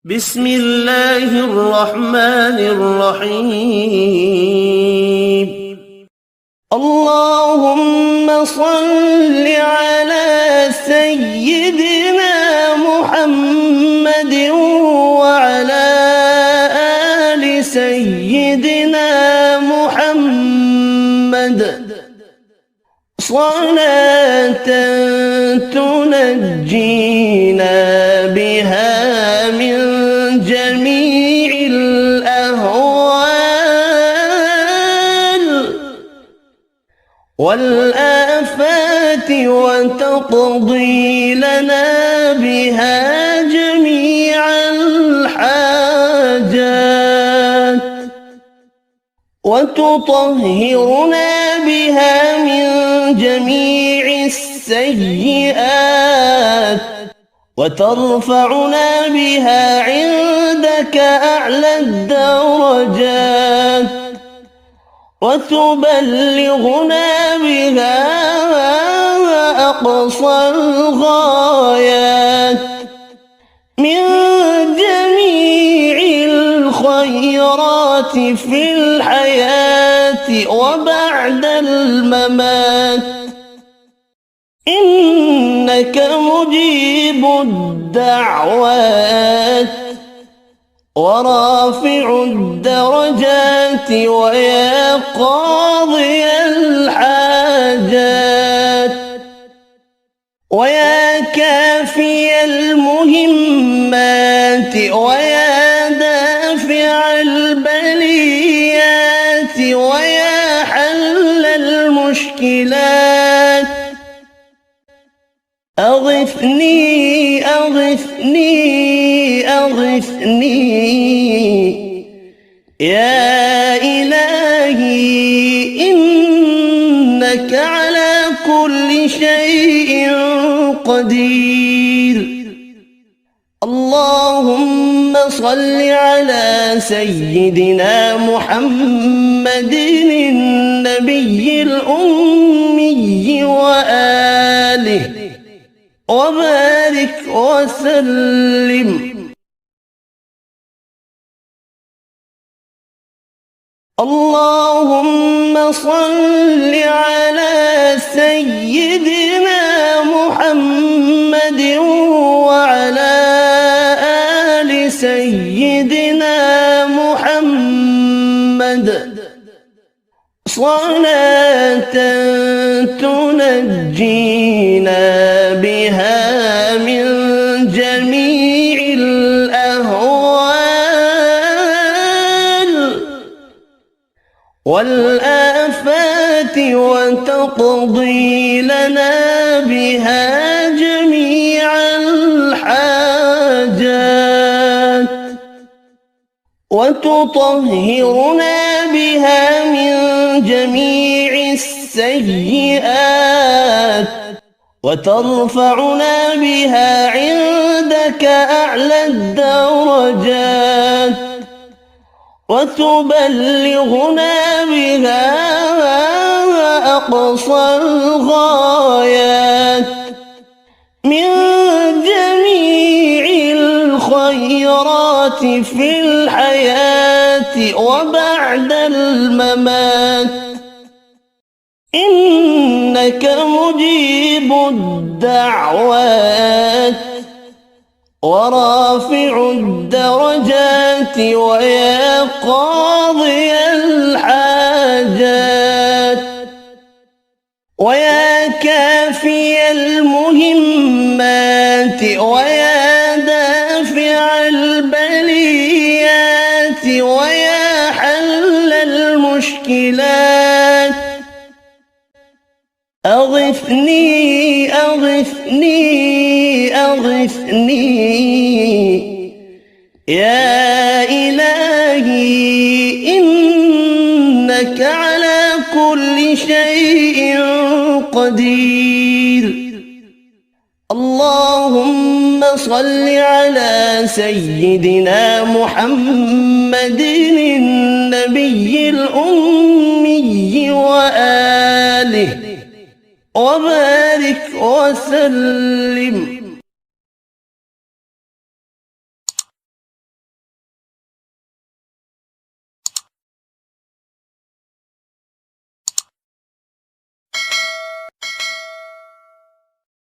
بسم الله الرحمن الرحيم. اللهم صل على سيدنا محمد وعلى آل سيدنا محمد صلاة تنجينا بها من جميع الأهوال والآفات وتقضي لنا بها جميع الحاجات وتطهرنا بها من جميع السيئات وترفعنا بها عندك أعلى الدرجات وتبلغنا بها أقصى الغايات من جميع الخيرات في الحياة وبعد الممات، إنك مجيب الدعوات ورافع الدرجات ويا قاضي الحاجات ويا كافي المهمات ويا دافع البليات ويا حل المشكلات، أغثني أغثني أغثني يا إلهي، إنك على كل شيء قدير. اللهم صل على سيدنا محمد النبي الأمي وآله وبارك وسلم. اللهم صل على سيدنا محمد وعلى آل سيدنا محمد صلاة تنجينا بها من جميع الأهوال والآفات وتقضي لنا بها جميع الحاجات وتطهرنا بها من جميع السيئات وترفعنا بها عندك أعلى الدرجات وتبلغنا بها أقصى الغايات من جميع الخيرات في الحياة وبعد الممات، إنك مجيب الدعوات ورافع الدرجات ويا قاضي الحاجات ويا كافي المهمات ويا دافع البليات ويا حل المشكلات، أغثني أغثني أغثني يا إلهي، إنك على كل شيء قدير. اللهم صل على سيدنا محمد النبي الأمي وآله وبارك وسلم.